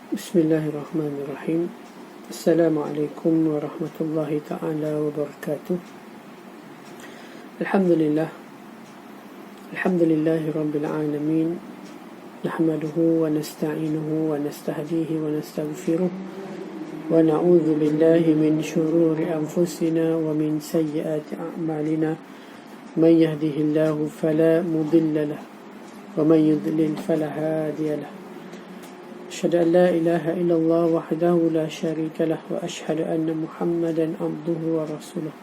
Bismillahirrahmanirrahim. Assalamualaikum warahmatullahi ta'ala wabarakatuh. Alhamdulillah. Alhamdulillahi rabbil alamin. Nahmaduhu wa nasta'inuhu wa nastahdihi wa nastaghfiruh. Wa na'udzu billahi min shururi anfusina wa min sayyiati a'malina. Man yahdihillahu fala mudilla lahu wa man yudlil fala hadiya lahu. أشهد أن لا إله إلا الله وحده لا شريك له وأشهد أن محمدا عبده ورسوله.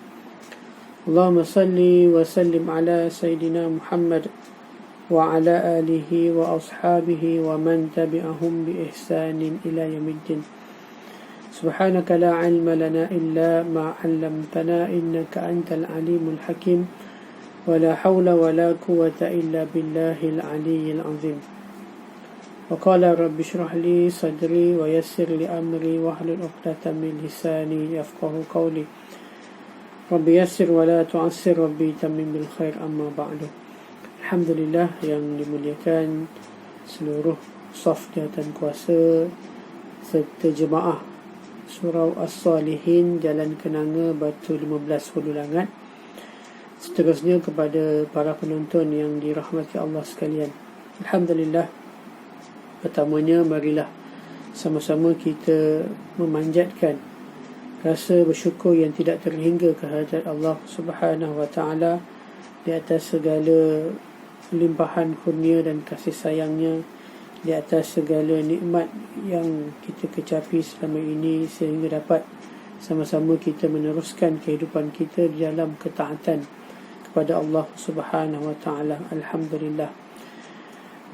اللهم صل وسلم على سيدنا محمد وعلى آله وأصحابه ومن تبعهم بإحسان إلى يوم الدين. سبحانك لا علم لنا إلا ما علمتنا إنك أنت العليم الحكيم ولا حول ولا قوة إلا بالله العلي العظيم. وقال رب اشرح لي صدري ويسر لي أمري واحلل عقدة من لساني يفقهوا قولي. رب يسر ولا تعسر ربي تمم بالخير أما بعد. Alhamdulillah, yang dimuliakan seluruh saf jawatan kuasa serta jemaah Surau As-Salihin, Jalan Kenanga, Batu 15 Hulu Langat. Seterusnya kepada para penonton yang dirahmati Allah sekalian. Alhamdulillah, pertamanya marilah sama-sama kita memanjatkan rasa bersyukur yang tidak terhingga kehadirat Allah Subhanahu wa taala di atas segala limpahan kurnia dan kasih sayangnya, di atas segala nikmat yang kita kecapi selama ini, sehingga dapat sama-sama kita meneruskan kehidupan kita di dalam ketaatan kepada Allah Subhanahu wa taala. Alhamdulillah.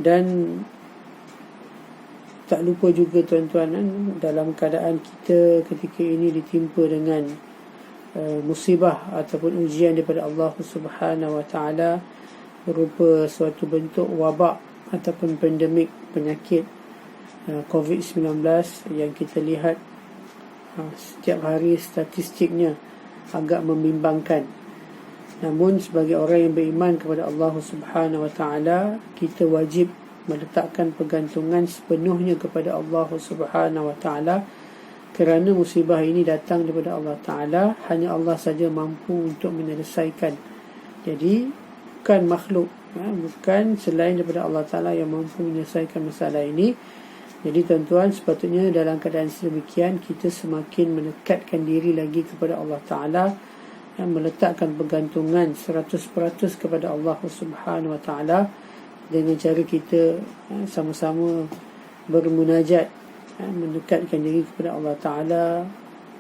Dan tak lupa juga tuan-tuan, dalam keadaan kita ketika ini ditimpa dengan musibah ataupun ujian daripada Allah Subhanahu wa taala berupa suatu bentuk wabak ataupun pandemik penyakit COVID-19 yang kita lihat setiap hari statistiknya agak membimbangkan. Namun sebagai orang yang beriman kepada Allah Subhanahu wa taala, kita wajib meletakkan pergantungan sepenuhnya kepada Allah Subhanahu wa taala, kerana musibah ini datang daripada Allah taala. Hanya Allah saja mampu untuk menyelesaikan. Jadi bukan makhluk, bukan selain daripada Allah taala yang mampu menyelesaikan masalah ini. Jadi tuan-tuan, sepatutnya dalam keadaan sedemikian kita semakin mendekatkan diri lagi kepada Allah taala, meletakkan pergantungan 100% kepada Allah Subhanahu wa taala, dengan cara kita sama-sama bermunajat, mendekatkan diri kepada Allah Ta'ala,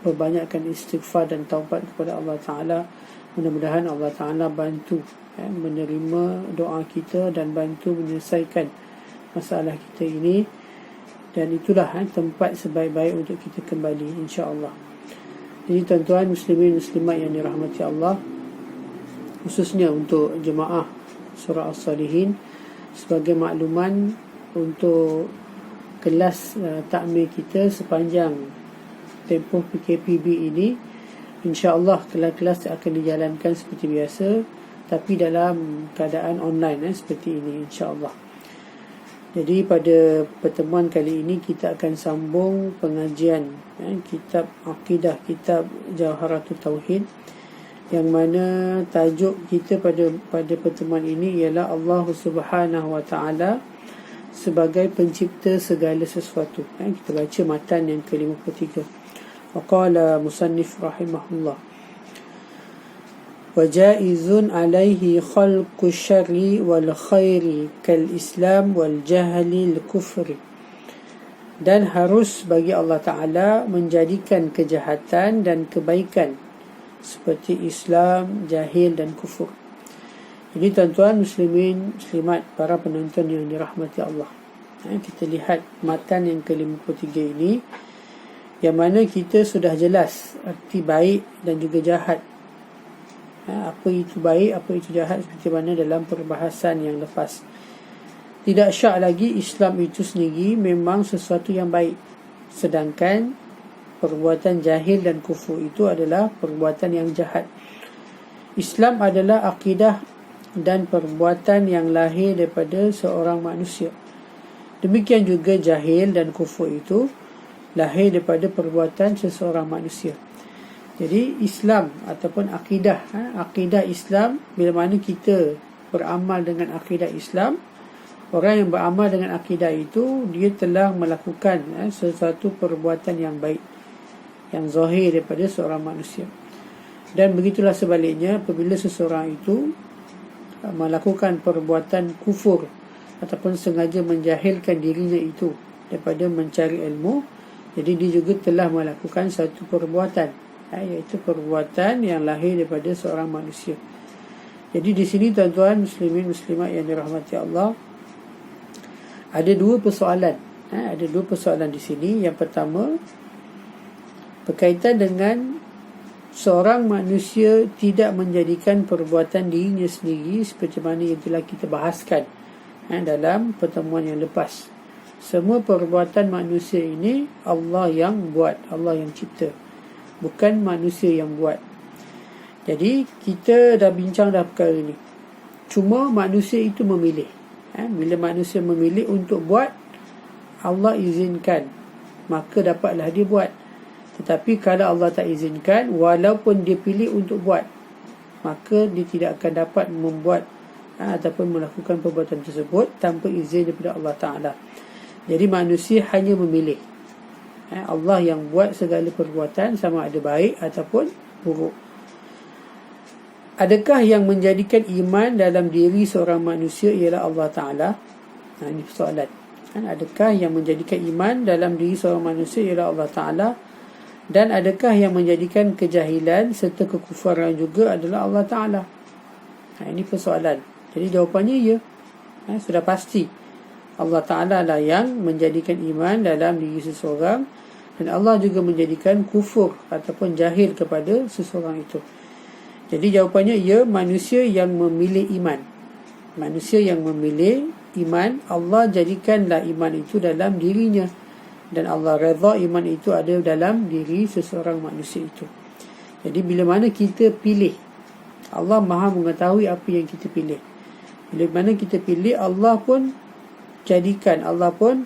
perbanyakkan istighfar dan taubat kepada Allah Ta'ala. Mudah-mudahan Allah Ta'ala bantu menerima doa kita dan bantu menyelesaikan masalah kita ini. Dan itulah tempat sebaik-baik untuk kita kembali, insya-Allah. Jadi tuan-tuan muslimin muslimat yang dirahmati Allah, khususnya untuk jemaah Surau As-Salihin, sebagai makluman untuk kelas takmir kita sepanjang tempoh PKPB ini, insya-Allah kelas-kelas akan dijalankan seperti biasa, tapi dalam keadaan online seperti ini, insya-Allah. Jadi pada pertemuan kali ini kita akan sambung pengajian kitab Aqidah, kitab Jawharatul Tauhid, yang mana tajuk kita pada pertemuan ini ialah Allah Subhanahu wa taala sebagai pencipta segala sesuatu. Kita baca matan yang ke-53. Waqala musannif rahimahullah: wa jaizun alaihi khalqu syarri wal khairi kal islam wal jahli al kufri. Dan harus bagi Allah Ta'ala menjadikan kejahatan dan kebaikan seperti Islam, jahil dan kufur. Jadi tuan-tuan muslimin muslimat, para penonton yang dirahmati Allah, kita lihat matan yang ke-53 ini, yang mana kita sudah jelas arti baik dan juga jahat. Apa itu baik, apa itu jahat, seperti mana dalam perbahasan yang lepas. Tidak syak lagi Islam itu sendiri memang sesuatu yang baik, sedangkan perbuatan jahil dan kufur itu adalah perbuatan yang jahat. Islam adalah akidah dan perbuatan yang lahir daripada seorang manusia. Demikian juga jahil dan kufur itu lahir daripada perbuatan seseorang manusia. Jadi Islam ataupun akidah Islam, bila mana kita beramal dengan akidah Islam, orang yang beramal dengan akidah itu, dia telah melakukan sesuatu perbuatan yang baik, yang zahir daripada seorang manusia. Dan begitulah sebaliknya, apabila seseorang itu melakukan perbuatan kufur ataupun sengaja menjahilkan dirinya itu daripada mencari ilmu, jadi dia juga telah melakukan satu perbuatan, iaitu perbuatan yang lahir daripada seorang manusia. Jadi di sini tuan-tuan muslimin muslimat yang dirahmati Allah, ada dua persoalan. Ada dua persoalan di sini. Yang pertama, berkaitan dengan seorang manusia tidak menjadikan perbuatan dirinya sendiri, seperti mana yang telah kita bahaskan dalam pertemuan yang lepas. Semua perbuatan manusia ini Allah yang buat, Allah yang cipta, bukan manusia yang buat. Jadi kita dah bincang dah perkara ni. Cuma manusia itu memilih. Bila manusia memilih untuk buat, Allah izinkan, maka dapatlah dia buat. Tetapi kalau Allah tak izinkan, walaupun dia pilih untuk buat, maka dia tidak akan dapat membuat ataupun melakukan perbuatan tersebut tanpa izin daripada Allah Ta'ala. Jadi manusia hanya memilih. Allah yang buat segala perbuatan, sama ada baik ataupun buruk. Adakah yang menjadikan iman dalam diri seorang manusia ialah Allah Ta'ala? Ini soalan. Adakah yang menjadikan iman dalam diri seorang manusia ialah Allah Ta'ala? Dan adakah yang menjadikan kejahilan serta kekufuran juga adalah Allah Ta'ala? Ini persoalan. Jadi jawapannya ya. Sudah pasti Allah Ta'ala lah yang menjadikan iman dalam diri seseorang, dan Allah juga menjadikan kufur ataupun jahil kepada seseorang itu. Jadi jawapannya ya, manusia yang memilih iman. Manusia yang memilih iman, Allah jadikanlah iman itu dalam dirinya, dan Allah redha iman itu ada dalam diri seseorang manusia itu. Jadi bila mana kita pilih, Allah Maha mengetahui apa yang kita pilih. Bila mana kita pilih, Allah pun jadikan, Allah pun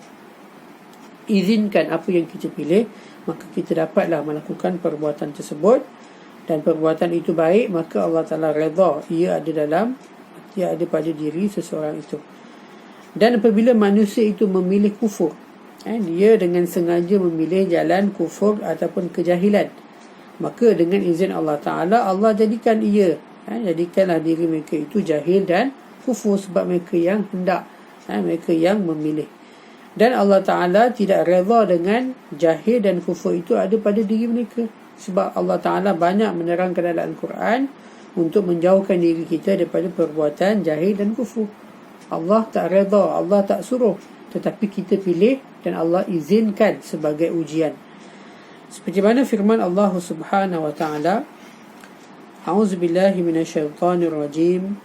izinkan apa yang kita pilih, maka kita dapatlah melakukan perbuatan tersebut, dan perbuatan itu baik, maka Allah Ta'ala redha ia ada pada diri seseorang itu. Dan apabila manusia itu memilih kufur, dia dengan sengaja memilih jalan kufur ataupun kejahilan, maka dengan izin Allah Ta'ala, Allah jadikan jadikanlah diri mereka itu jahil dan kufur, sebab mereka yang hendak, mereka yang memilih. Dan Allah Ta'ala tidak redha dengan jahil dan kufur itu ada pada diri mereka, sebab Allah Ta'ala banyak menerangkan dalam Al-Quran untuk menjauhkan diri kita daripada perbuatan jahil dan kufur. Allah tak redha, Allah tak suruh, tetapi kita pilih dan Allah izinkan sebagai ujian. Seperti mana firman Allah Subhanahu wa Ta'ala, A'udzubillahi minasyaitonirrajim,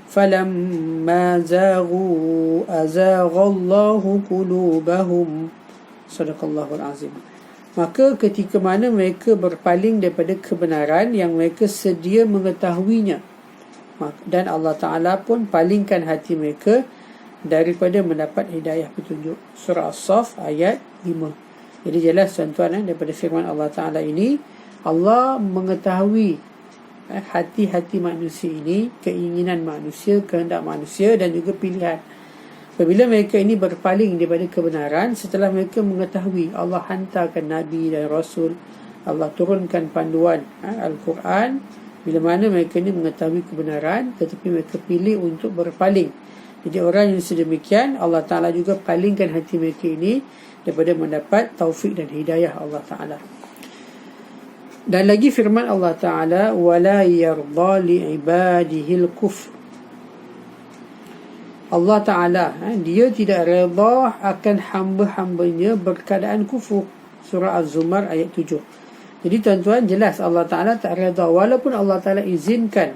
falamma zaghu azaghallahu qulubahum. Sadaqallahul azim. Maka ketika mana mereka berpaling daripada kebenaran yang mereka sedia mengetahuinya, dan Allah Ta'ala pun palingkan hati mereka daripada mendapat hidayah petunjuk. Surah As-Saff ayat 5. Jadi jelas tuan-tuan, daripada firman Allah Ta'ala ini, Allah mengetahui hati-hati manusia ini, keinginan manusia, kehendak manusia dan juga pilihan. Apabila mereka ini berpaling daripada kebenaran, setelah mereka mengetahui, Allah hantarkan Nabi dan Rasul, Allah turunkan panduan Al-Quran. Bila mana mereka ini mengetahui kebenaran, tetapi mereka pilih untuk berpaling. Jadi orang yang sedemikian, Allah Ta'ala juga palingkan hati mereka ini daripada mendapat taufik dan hidayah Allah Ta'ala. Dan lagi firman Allah Ta'ala, وَلَا يَرْضَى لِعِبَادِهِ الْكُفْرِ. Allah Ta'ala dia tidak redha akan hamba-hambanya berkeadaan kufur. Surah Az-Zumar ayat 7. Jadi tuan-tuan, jelas Allah Ta'ala tak redha, walaupun Allah Ta'ala izinkan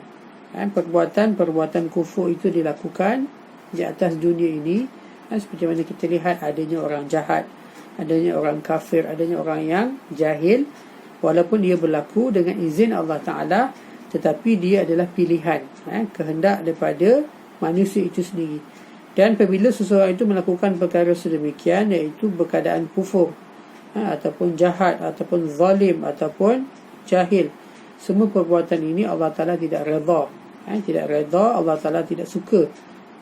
perbuatan kufur itu dilakukan di atas dunia ini. Seperti mana kita lihat adanya orang jahat, adanya orang kafir, adanya orang yang jahil, walaupun dia berlaku dengan izin Allah Ta'ala, tetapi dia adalah pilihan, kehendak daripada manusia itu sendiri. Dan apabila seseorang itu melakukan perkara sedemikian, iaitu berkeadaan kufur, ataupun jahat, ataupun zalim, ataupun jahil, semua perbuatan ini Allah Ta'ala tidak redha. Tidak redha, Allah Ta'ala tidak suka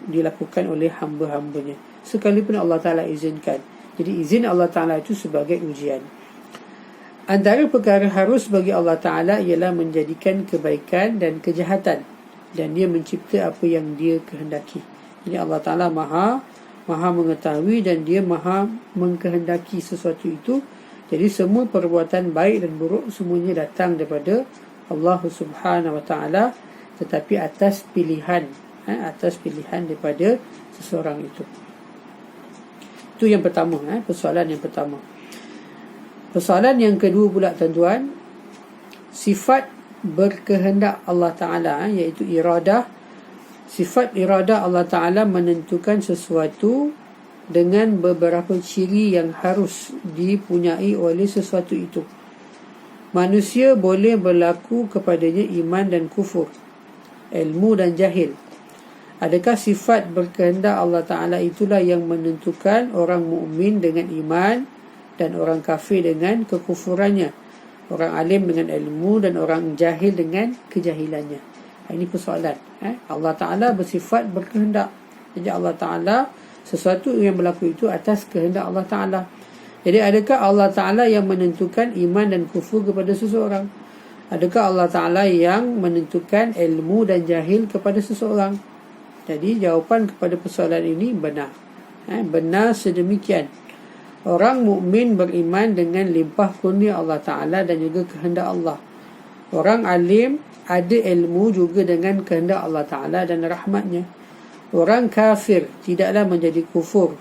dilakukan oleh hamba-hambanya, sekalipun Allah Ta'ala izinkan. Jadi izin Allah Ta'ala itu sebagai ujian. Antara perkara harus bagi Allah Ta'ala ialah menjadikan kebaikan dan kejahatan, dan dia mencipta apa yang dia kehendaki. Jadi Allah Ta'ala maha mengetahui dan dia maha mengkehendaki sesuatu itu. Jadi semua perbuatan baik dan buruk semuanya datang daripada Allah Subhanahu Wa Ta'ala, tetapi atas pilihan daripada seseorang itu. Itu yang pertama, persoalan yang pertama. Persoalan yang kedua pula tuan-tuan, sifat berkehendak Allah Ta'ala, iaitu iradah. Sifat iradah Allah Ta'ala menentukan sesuatu dengan beberapa ciri yang harus dipunyai oleh sesuatu itu. Manusia boleh berlaku kepadanya iman dan kufur, ilmu dan jahil. Adakah sifat berkehendak Allah Ta'ala itulah yang menentukan orang mukmin dengan iman dan orang kafir dengan kekufurannya, orang alim dengan ilmu dan orang jahil dengan kejahilannya? Ini persoalan. Allah Ta'ala bersifat berkehendak. Jadi Allah Ta'ala, sesuatu yang berlaku itu atas kehendak Allah Ta'ala. Jadi adakah Allah Ta'ala yang menentukan iman dan kufur kepada seseorang? Adakah Allah Ta'ala yang menentukan ilmu dan jahil kepada seseorang? Jadi jawapan kepada persoalan ini benar. Benar sedemikian. Orang mukmin beriman dengan limpah kurnia Allah Ta'ala dan juga kehendak Allah. Orang alim ada ilmu juga dengan kehendak Allah Ta'ala dan rahmatnya. Orang kafir tidaklah menjadi kufur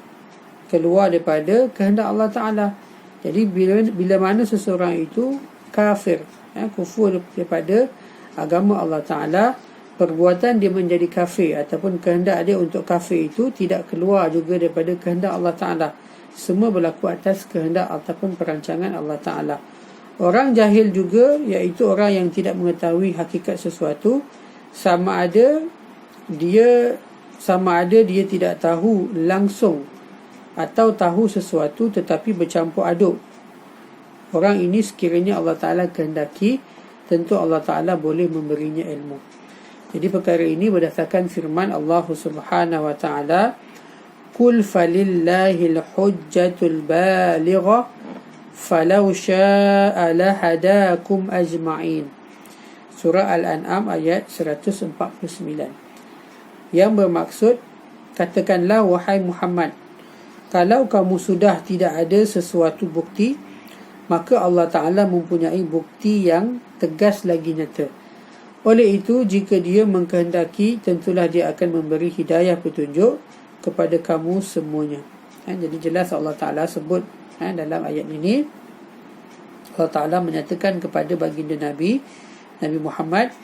keluar daripada kehendak Allah Ta'ala. Jadi bila mana seseorang itu kafir, kufur daripada agama Allah Ta'ala, perbuatan dia menjadi kafir ataupun kehendak dia untuk kafir itu tidak keluar juga daripada kehendak Allah Ta'ala. Semua berlaku atas kehendak ataupun perancangan Allah Ta'ala. Orang jahil juga, iaitu orang yang tidak mengetahui hakikat sesuatu, sama ada dia tidak tahu langsung atau tahu sesuatu tetapi bercampur aduk. Orang ini sekiranya Allah Ta'ala kehendaki, tentu Allah Ta'ala boleh memberinya ilmu. Jadi perkara ini berdasarkan firman Allah Subhanahu Wa Ta'ala, Qul falillahil hujjatul balighah falau sya'a lahadakum ajma'in. Surah Al-An'am ayat 149. Yang bermaksud, katakanlah wahai Muhammad, kalau kamu sudah tidak ada sesuatu bukti, maka Allah Ta'ala mempunyai bukti yang tegas lagi nyata. Oleh itu, jika dia mengkehendaki, tentulah dia akan memberi hidayah petunjuk kepada kamu semuanya. Jadi jelas Allah Ta'ala sebut dalam ayat ini, Allah Ta'ala menyatakan kepada baginda Nabi Muhammad,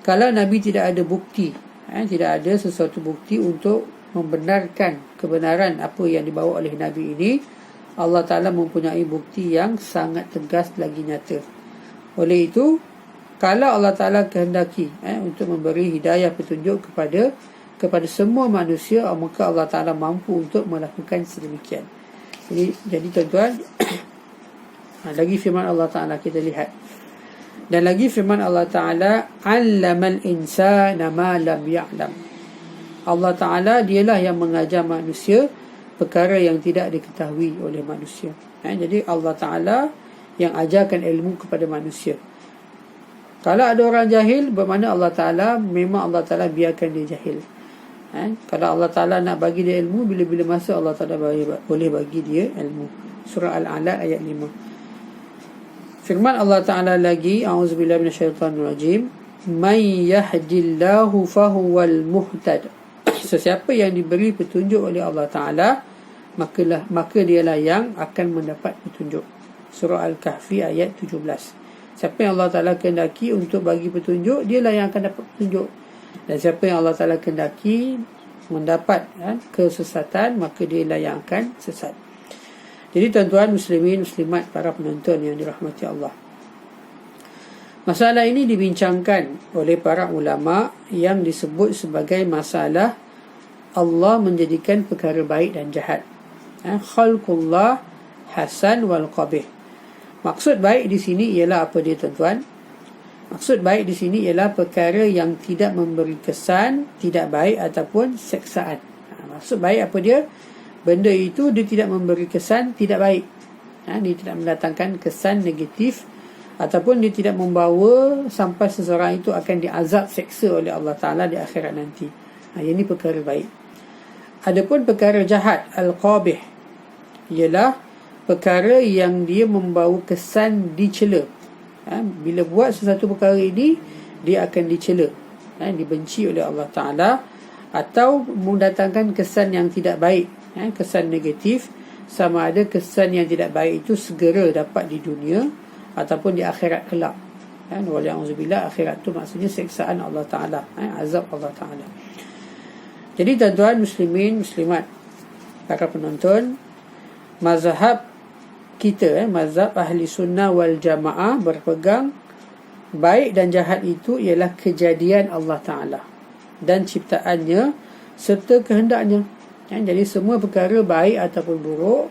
kalau Nabi tidak ada bukti, tidak ada sesuatu bukti untuk membenarkan kebenaran apa yang dibawa oleh Nabi ini, Allah Ta'ala mempunyai bukti yang sangat tegas lagi nyata. Oleh itu, kalau Allah Ta'ala kehendaki untuk memberi hidayah petunjuk kepada semua manusia, maka Allah Ta'ala mampu untuk melakukan sedemikian. Jadi tuan-tuan, lagi firman Allah Ta'ala kita lihat. Dan lagi firman Allah Ta'ala, 'Allamal insana ma lam ya'lam. Allah Ta'ala dialah yang mengajar manusia perkara yang tidak diketahui oleh manusia. Jadi Allah Ta'ala yang ajarkan ilmu kepada manusia. Kalau ada orang jahil, bermakna Allah Ta'ala memang Allah Ta'ala biarkan dia jahil. Kalau Allah Ta'ala nak bagi dia ilmu, bila-bila masa Allah Ta'ala boleh bagi dia ilmu. Surah Al-Alaq ayat 5. Firman Allah Ta'ala lagi, a'udzubillahi minasyaitanirrajim, man yahdillahu fahuwal muhtad. Sesiapa yang diberi petunjuk oleh Allah Ta'ala, maka dialah yang akan mendapat petunjuk. Surah Al-Kahfi ayat 17. Siapa yang Allah Ta'ala kehendaki untuk bagi petunjuk, dialah yang akan dapat petunjuk. Dan siapa yang Allah Ta'ala kehendaki mendapat kesesatan, maka dialah yang akan sesat. Jadi tuan-tuan muslimin, muslimat, para penonton yang dirahmati Allah, masalah ini dibincangkan oleh para ulama yang disebut sebagai masalah Allah menjadikan perkara baik dan jahat. Khalqullah hasan wal qabih. Maksud baik di sini ialah apa dia, tuan-tuan? Maksud baik di sini ialah perkara yang tidak memberi kesan tidak baik ataupun seksaan. Maksud baik apa dia? Benda itu dia tidak memberi kesan tidak baik. Dia tidak mendatangkan kesan negatif ataupun dia tidak membawa sampai seseorang itu akan diazab seksa oleh Allah Ta'ala di akhirat nanti. Ini perkara baik. Adapun perkara jahat, al-qabih, ialah perkara yang dia membawa kesan dicela. Bila buat sesuatu perkara ini, dia akan dicela, dibenci oleh Allah Ta'ala, atau mendatangkan kesan yang tidak baik, kesan negatif. Sama ada kesan yang tidak baik itu segera dapat di dunia ataupun di akhirat kelak. Wa'alaikumsalam. Akhirat tu maksudnya seksaan Allah Ta'ala, azab Allah Ta'ala. Jadi tuan-tuan muslimin, muslimat, para penonton, mazhab kita, mazhab ahli sunnah wal jamaah berpegang baik dan jahat itu ialah kejadian Allah Ta'ala dan ciptaannya serta kehendaknya. Jadi semua perkara baik ataupun buruk,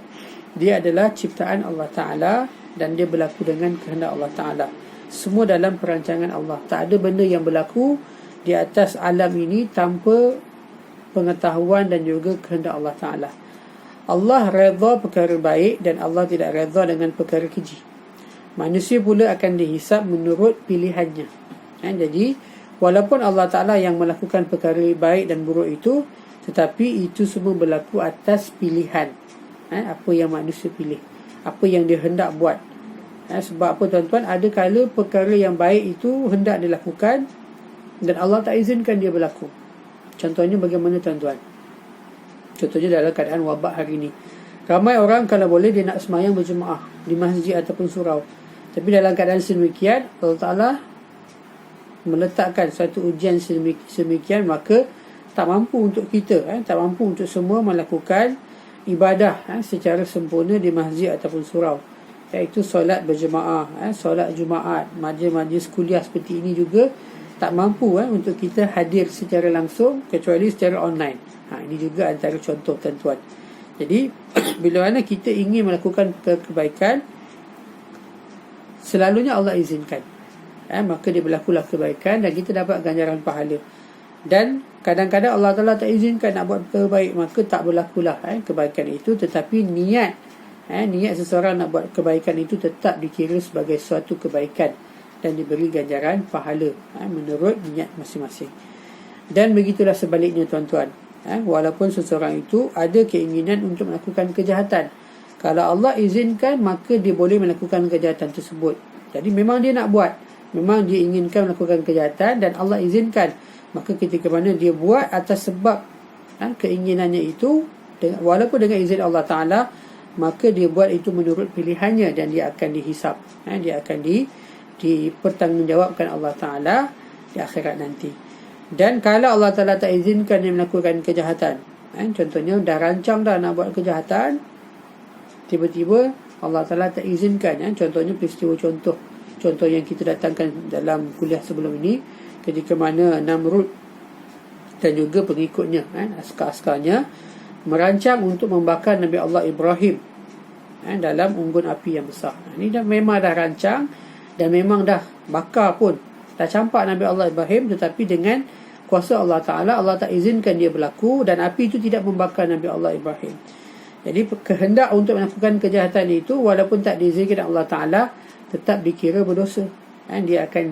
dia adalah ciptaan Allah Ta'ala dan dia berlaku dengan kehendak Allah Ta'ala. Semua dalam perancangan Allah. Tak ada benda yang berlaku di atas alam ini tanpa pengetahuan dan juga kehendak Allah Ta'ala. Allah redha perkara baik dan Allah tidak redha dengan perkara keji. Manusia pula akan dihisap menurut pilihannya. Jadi walaupun Allah Ta'ala yang melakukan perkara baik dan buruk itu, tetapi itu semua berlaku atas pilihan. Apa yang manusia pilih, apa yang dia hendak buat. Sebab apa tuan-tuan, ada kala perkara yang baik itu hendak dilakukan dan Allah tak izinkan dia berlaku. Contohnya bagaimana tuan-tuan? Contohnya dalam keadaan wabak hari ini, ramai orang kalau boleh dia nak semayang berjemaah di masjid ataupun surau. Tapi dalam keadaan sedemikian, Allah Ta'ala meletakkan satu ujian sedemikian, maka tak mampu untuk kita, tak mampu untuk semua melakukan ibadah secara sempurna di masjid ataupun surau, iaitu solat berjemaah, solat Jumaat, majlis kuliah seperti ini juga tak mampu untuk kita hadir secara langsung kecuali secara online. Ini juga antara contoh tuan-tuan. Jadi bila mana kita ingin melakukan kebaikan, selalunya Allah izinkan, maka dia berlakulah kebaikan dan kita dapat ganjaran pahala. Dan kadang-kadang Allah Ta'ala tak izinkan nak buat perkara baik, maka tak berlakulah kebaikan itu. Tetapi niat seseorang nak buat kebaikan itu tetap dikira sebagai suatu kebaikan dan diberi ganjaran pahala menurut niat masing-masing. Dan begitulah sebaliknya tuan-tuan. Walaupun seseorang itu ada keinginan untuk melakukan kejahatan, kalau Allah izinkan, maka dia boleh melakukan kejahatan tersebut. Jadi memang dia nak buat, memang dia inginkan melakukan kejahatan dan Allah izinkan, maka ketika mana dia buat atas sebab keinginannya itu, walaupun dengan izin Allah Ta'ala, maka dia buat itu menurut pilihannya dan dia akan dihisap, dia akan dipertanggungjawabkan Allah Ta'ala di akhirat nanti. Dan kalau Allah Ta'ala tak izinkan dia melakukan kejahatan, contohnya dah rancang dah nak buat kejahatan, tiba-tiba Allah Ta'ala tak izinkan. Contohnya peristiwa contoh yang kita datangkan dalam kuliah sebelum ini, ketika mana Namrud dan juga pengikutnya, askar-askarnya merancang untuk membakar Nabi Allah Ibrahim dalam unggun api yang besar. Ini memang dah rancang dan memang dah bakar pun, dah campak Nabi Allah Ibrahim, tetapi dengan kuasa Allah Ta'ala, Allah tak izinkan dia berlaku dan api itu tidak membakar Nabi Allah Ibrahim. Jadi kehendak untuk melakukan kejahatan itu, walaupun tak diizinkan Allah Ta'ala, tetap dikira berdosa. Dia akan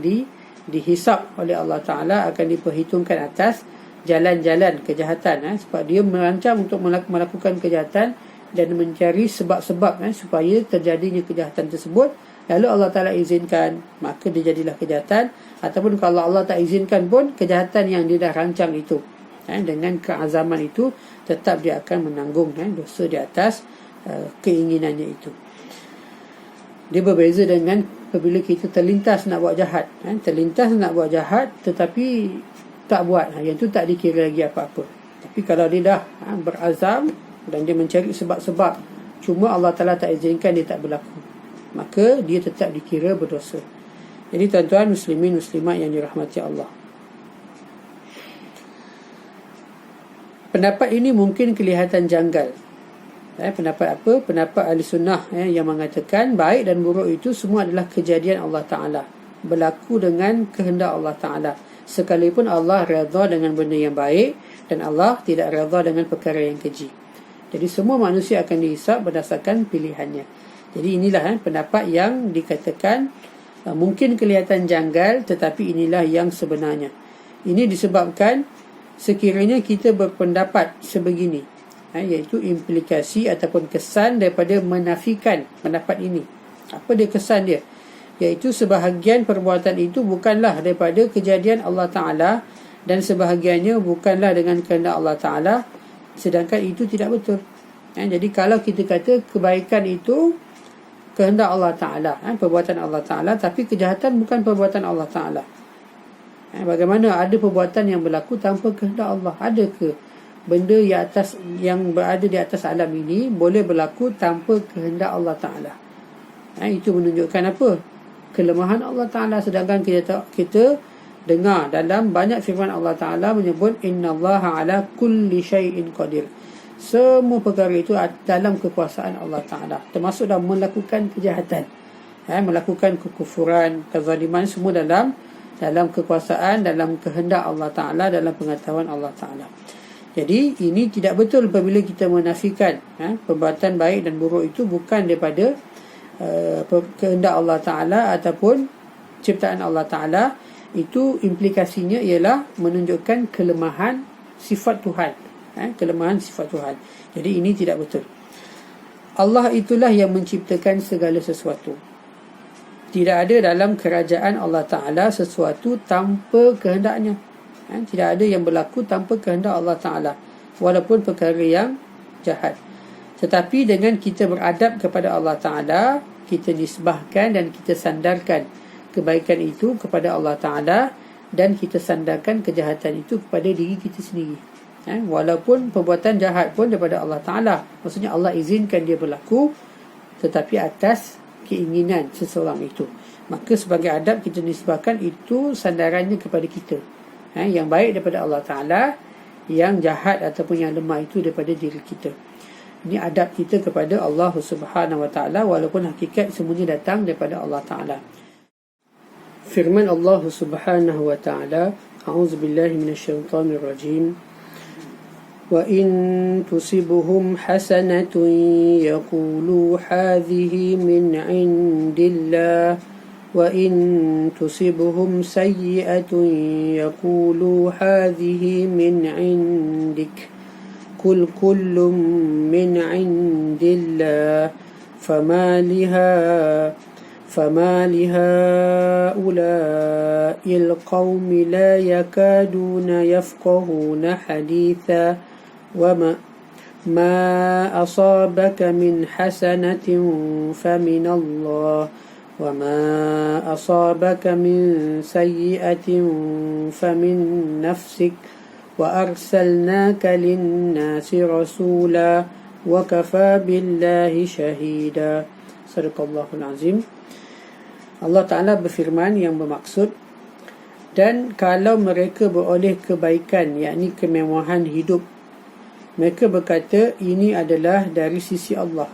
dihisap oleh Allah Ta'ala, akan diperhitungkan atas jalan-jalan kejahatan, sebab dia merancang untuk melakukan kejahatan dan mencari sebab-sebab supaya terjadinya kejahatan tersebut. Lalu Allah Ta'ala izinkan, maka dia jadilah kejahatan. Ataupun kalau Allah tak izinkan pun, kejahatan yang dia dah rancang itu, dengan keazaman itu, tetap dia akan menanggung dosa di atas keinginannya itu. Dia berbeza dengan apabila kita terlintas nak buat jahat, terlintas nak buat jahat tetapi tak buat, yang tu tak dikira lagi apa-apa. Tapi kalau dia dah berazam dan dia mencari sebab-sebab, cuma Allah Ta'ala tak izinkan, dia tak berlaku, maka dia tetap dikira berdosa. Jadi tuan-tuan muslimin muslimat yang dirahmati Allah, Pendapat ini mungkin kelihatan janggal. Pendapat apa? Pendapat ahli sunnah yang mengatakan baik dan buruk itu semua adalah kejadian Allah Ta'ala, berlaku dengan kehendak Allah Ta'ala. Sekalipun Allah redha dengan benda yang baik dan Allah tidak redha dengan perkara yang keji. Jadi semua manusia akan dihisab berdasarkan pilihannya. Jadi inilah pendapat yang dikatakan mungkin kelihatan janggal, tetapi inilah yang sebenarnya. Ini disebabkan sekiranya kita berpendapat sebegini, iaitu implikasi ataupun kesan daripada menafikan pendapat ini. Apa dia kesan dia? Iaitu sebahagian perbuatan itu bukanlah daripada kejadian Allah Ta'ala dan sebahagiannya bukanlah dengan kehendak Allah Ta'ala, sedangkan itu tidak betul. Jadi kalau kita kata kebaikan itu kehendak Allah Ta'ala, perbuatan Allah Ta'ala, tapi kejahatan bukan perbuatan Allah Ta'ala. Bagaimana ada perbuatan yang berlaku tanpa kehendak Allah? Ada ke benda yang berada di atas alam ini boleh berlaku tanpa kehendak Allah Ta'ala? Itu menunjukkan apa? Kelemahan Allah Ta'ala. Sedangkan kita dengar dalam banyak firman Allah Ta'ala menyebut innallaha ala kulli syai'in qadir. Semua perkara itu dalam kekuasaan Allah Ta'ala, termasuk dalam melakukan kejahatan, melakukan kekufuran, kezaliman, semua dalam kekuasaan, dalam kehendak Allah Ta'ala, dalam pengetahuan Allah Ta'ala. Jadi ini tidak betul apabila kita menafikan perbuatan baik dan buruk itu bukan daripada kehendak Allah Ta'ala ataupun ciptaan Allah Ta'ala. Itu implikasinya ialah menunjukkan kelemahan sifat Tuhan, kelemahan sifat Tuhan. Jadi ini tidak betul. Allah itulah yang menciptakan segala sesuatu. Tidak ada dalam kerajaan Allah Ta'ala sesuatu tanpa kehendaknya. Tidak ada yang berlaku tanpa kehendak Allah Ta'ala, walaupun perkara yang jahat. Tetapi dengan kita beradab kepada Allah Ta'ala, kita nisbahkan dan kita sandarkan kebaikan itu kepada Allah Ta'ala, dan kita sandarkan kejahatan itu kepada diri kita sendiri. Walaupun perbuatan jahat pun daripada Allah Ta'ala, maksudnya Allah izinkan dia berlaku, tetapi atas keinginan seseorang itu. Maka sebagai adab kita nisbahkan itu sandarannya kepada kita. Yang baik daripada Allah Ta'ala, yang jahat ataupun yang lemah itu daripada diri kita. Ini adab kita kepada Allah Subhanahu Wa Ta'ala, walaupun hakikat semuanya datang daripada Allah Ta'ala. Firman Allah Subhanahu Wa Ta'ala, A'udzubillahi minasyaitonirrajim. Wa in tusibuhum hasanatun yaqulu hadhihi min indillah wa in tusibuhum sayyi'atun yaqulu hadhihi min indik kul kullum min indillah fama liha'ula'il qawmi la yakaduna yafqahuna haditha wa ma asabaka min hasanatin famin Allah wa ma asabaka min sayyi'atin famin nafsik wa arsalnaka linnasi rasula wa kafa billahi syahida. Sadaqallahul azim. Allah Ta'ala berfirman yang bermaksud, dan kalau mereka beroleh kebaikan, yakni kemewahan hidup, mereka berkata ini adalah dari sisi Allah.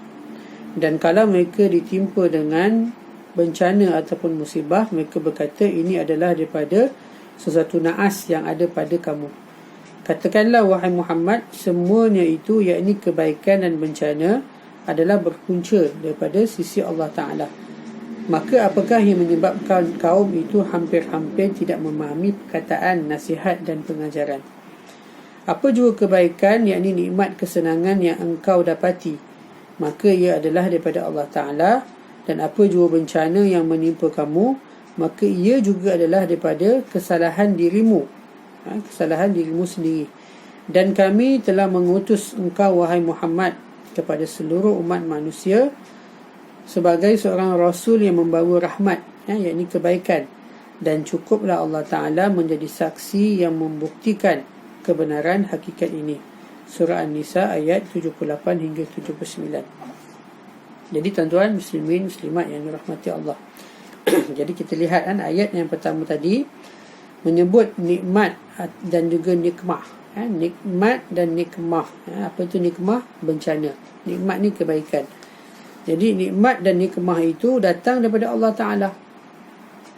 Dan kalau mereka ditimpa dengan bencana ataupun musibah, mereka berkata ini adalah daripada sesuatu naas yang ada pada kamu. Katakanlah wahai Muhammad, semuanya itu yakni kebaikan dan bencana adalah berpunca daripada sisi Allah Ta'ala. Maka apakah yang menyebabkan kaum itu hampir-hampir tidak memahami perkataan, nasihat dan pengajaran? Apa juga kebaikan, yakni nikmat kesenangan yang engkau dapati, maka ia adalah daripada Allah Ta'ala. Dan apa juga bencana yang menimpa kamu, maka ia juga adalah daripada kesalahan dirimu, kesalahan dirimu sendiri. Dan kami telah mengutus engkau wahai Muhammad kepada seluruh umat manusia sebagai seorang Rasul yang membawa rahmat, yakni kebaikan. Dan cukuplah Allah Ta'ala menjadi saksi yang membuktikan kebenaran hakikat ini. Surah An-Nisa ayat 78 hingga 79. Jadi tuan-tuan muslimin muslimat yang dirahmati Allah, jadi kita lihat ayat yang pertama tadi menyebut nikmat dan juga nikmah. Nikmat dan nikmah. Apa itu nikmah? Bencana. Nikmat ni kebaikan. Jadi nikmat dan nikmah itu datang daripada Allah Ta'ala.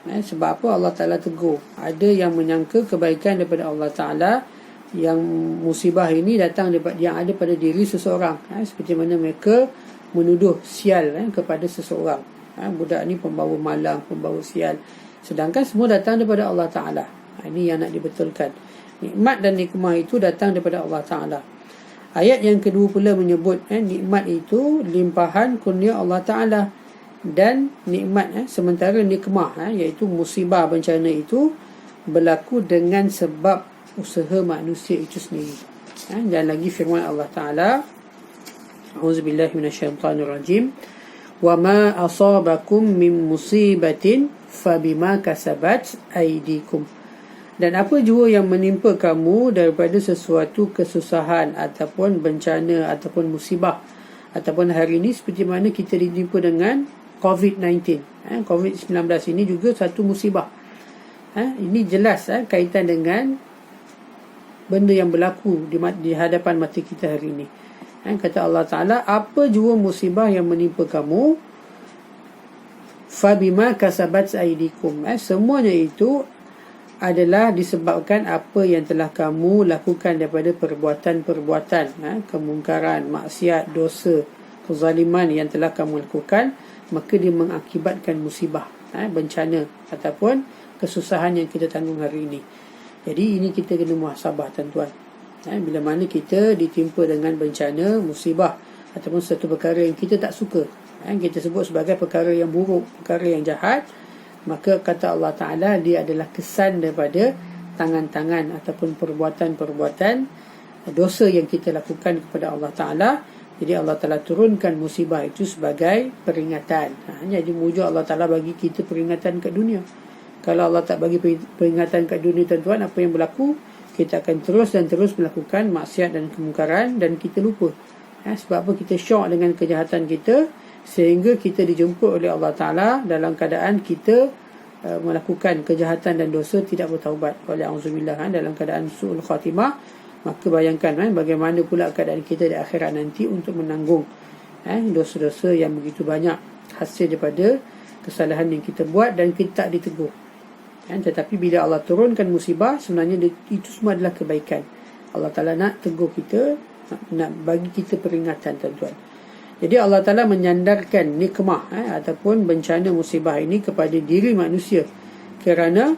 Sebab apa? Allah Ta'ala tegur. Ada yang menyangka kebaikan daripada Allah Ta'ala, yang musibah ini datang daripada yang ada pada diri seseorang. Seperti mana mereka menuduh sial kepada seseorang. Budak ni pembawa malang, pembawa sial. Sedangkan semua datang daripada Allah Ta'ala. Ini yang nak dibetulkan. Nikmat dan nikmah itu datang daripada Allah Ta'ala. Ayat yang kedua pula menyebut nikmat itu limpahan kurnia Allah Ta'ala. Dan nikmat sementara nikmah iaitu musibah bencana itu berlaku dengan sebab usaha manusia itu sendiri. Dan lagi firman Allah Ta'ala, A'udzubillahi minasyaitanirrajim, wa ma asabakum min musibatin fabima kasabat aydikum. Dan apa jua yang menimpa kamu daripada sesuatu kesusahan ataupun bencana ataupun musibah, ataupun hari ini seperti mana kita ditimpa dengan COVID-19. COVID-19 ini juga satu musibah. Ini jelas kaitan dengan benda yang berlaku di hadapan mata kita hari ini. Kata Allah Ta'ala, apa jua musibah yang menimpa kamu, fabima kasabat aydikum. Semuanya itu adalah disebabkan apa yang telah kamu lakukan daripada perbuatan-perbuatan, kemungkaran, maksiat, dosa, kezaliman yang telah kamu lakukan, maka dia mengakibatkan musibah, bencana ataupun kesusahan yang kita tanggung hari ini. Jadi ini kita kena muhasabah, tuan-tuan. Bila mana kita ditimpa dengan bencana, musibah ataupun satu perkara yang kita tak suka, kita sebut sebagai perkara yang buruk, perkara yang jahat, maka kata Allah Ta'ala, dia adalah kesan daripada tangan-tangan ataupun perbuatan-perbuatan dosa yang kita lakukan kepada Allah Ta'ala. Jadi Allah Ta'ala turunkan musibah itu sebagai peringatan. Jadi wujud Allah Ta'ala bagi kita peringatan kat dunia. Kalau Allah tak bagi peringatan kat dunia, tuan-tuan, apa yang berlaku? Kita akan terus dan terus melakukan maksiat dan kemungkaran dan kita lupa. Sebab apa? Kita syok dengan kejahatan kita, sehingga kita dijemput oleh Allah Ta'ala dalam keadaan kita melakukan kejahatan dan dosa, tidak bertaubat. Wa'alaikumsalam, dalam keadaan su'ul khatimah. Maka bayangkan bagaimana pula keadaan kita di akhirat nanti untuk menanggung dosa-dosa yang begitu banyak hasil daripada kesalahan yang kita buat dan kita tak ditegur. Tetapi bila Allah turunkan musibah, sebenarnya itu semua adalah kebaikan. Allah Ta'ala nak tegur kita, nak bagi kita peringatan, tuan-tuan. Jadi Allah Ta'ala menyandarkan nikmah ataupun bencana musibah ini kepada diri manusia, kerana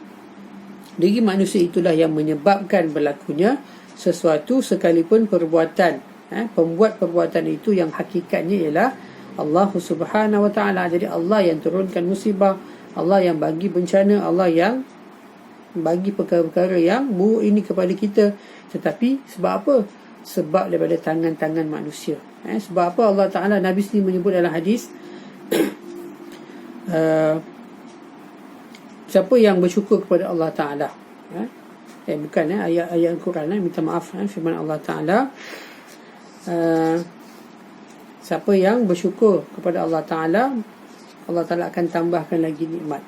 diri manusia itulah yang menyebabkan berlakunya sesuatu, sekalipun perbuatan pembuat perbuatan itu yang hakikatnya ialah Allah Subhanahu Wa Ta'ala. Jadi Allah yang turunkan musibah, Allah yang bagi bencana, Allah yang bagi perkara-perkara yang buruk ini kepada kita. Tetapi sebab apa? Sebab daripada tangan-tangan manusia. Sebab apa Allah Ta'ala, Nabi sendiri menyebut dalam hadis, siapa yang bersyukur kepada Allah Ta'ala, bukan ayat Al-Quran, minta maaf, firman Allah Ta'ala, siapa yang bersyukur kepada Allah Ta'ala, Allah Ta'ala akan tambahkan lagi nikmat.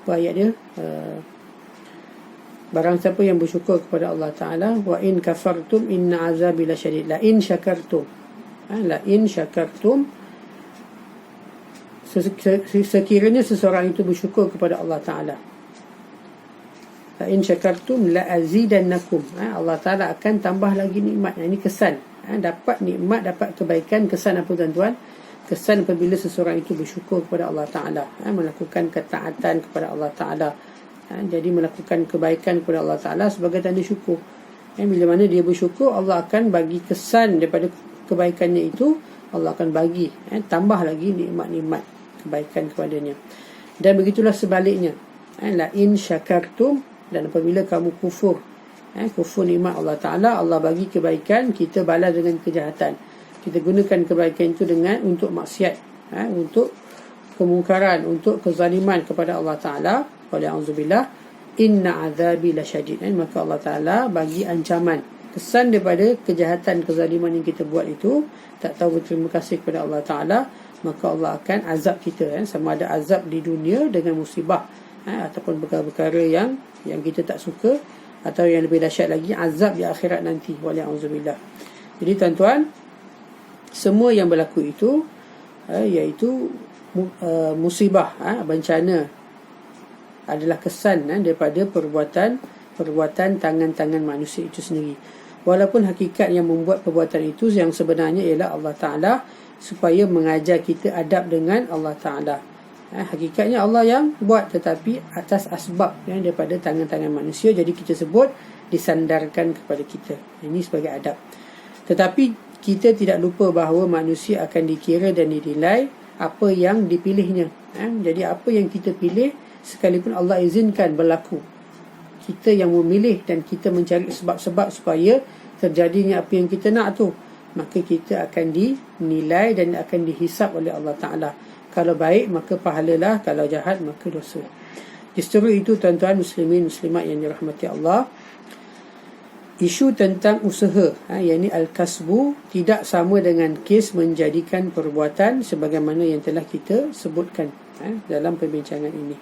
Apa ayat dia? Barang siapa yang bersyukur kepada Allah Ta'ala, wa in kafartum inna azabi lasyadid. La in syakartum, la in syakartum, sekiranya seseorang itu bersyukur kepada Allah Ta'ala, la in syakartum la azidannakum, Allah Ta'ala akan tambah lagi nikmat. Ini kesan, dapat nikmat, dapat kebaikan. Kesan apa, tuan-tuan? Kesan apabila seseorang itu bersyukur kepada Allah Ta'ala, melakukan ketaatan kepada Allah Ta'ala, jadi melakukan kebaikan kepada Allah Ta'ala sebagai tanda syukur. Bila mana dia bersyukur, Allah akan bagi kesan daripada kebaikannya itu, Allah akan bagi tambah lagi nikmat-nikmat kebaikan kepadanya. Dan begitulah sebaliknya, la in syakartum, dan apabila kamu kufur, kufur nikmat Allah Ta'ala, Allah bagi kebaikan, kita balas dengan kejahatan. Kita gunakan kebaikan itu untuk maksiat, untuk kemungkaran, untuk kezaliman kepada Allah Ta'ala. Wa'alaikumsalam, inna azabi lasyadid. Maka Allah Ta'ala bagi ancaman, kesan daripada kejahatan, kezaliman yang kita buat itu, tak tahu berterima kasih kepada Allah Ta'ala, maka Allah akan azab kita, sama ada azab di dunia dengan musibah, ataupun perkara-perkara yang kita tak suka, atau yang lebih dahsyat lagi, azab di akhirat nanti, wa'alaikumsalam. Jadi tuan-tuan, semua yang berlaku itu iaitu musibah, bencana, adalah kesan daripada perbuatan tangan-tangan manusia itu sendiri. Walaupun hakikat yang membuat perbuatan itu yang sebenarnya ialah Allah Ta'ala, supaya mengajar kita adab dengan Allah Ta'ala. Hakikatnya Allah yang buat, tetapi atas asbab daripada tangan-tangan manusia. Jadi kita sebut disandarkan kepada kita. Ini sebagai adab. Tetapi kita tidak lupa bahawa manusia akan dikira dan dinilai apa yang dipilihnya. Jadi apa yang kita pilih, sekalipun Allah izinkan berlaku, kita yang memilih dan kita mencari sebab-sebab supaya terjadinya apa yang kita nak tu, maka kita akan dinilai dan akan dihisap oleh Allah Ta'ala. Kalau baik maka pahalalah, kalau jahat maka dosa. Justru itu tuan-tuan muslimin muslimat yang dirahmati Allah, isu tentang usaha, yakni al-kasbu, tidak sama dengan kes menjadikan perbuatan sebagaimana yang telah kita sebutkan dalam perbincangan ini.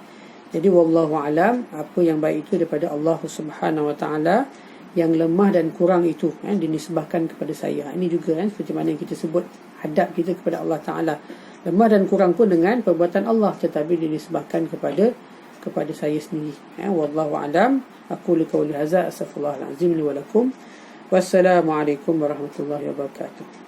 Jadi wallahu alam, apa yang baik itu daripada Allah Subhanahu wa taala, yang lemah dan kurang itu dinisbahkan kepada saya. Ini juga seperti mana yang kita sebut adab kita kepada Allah Taala. Lemah dan kurang pun dengan perbuatan Allah, tetapi dinisbahkan kepada saya sendiri. Wallahu alam. Aku liqauli hadza, astaghfirullahalazim li wa lakum. Wassalamualaikum warahmatullahi wabarakatuh.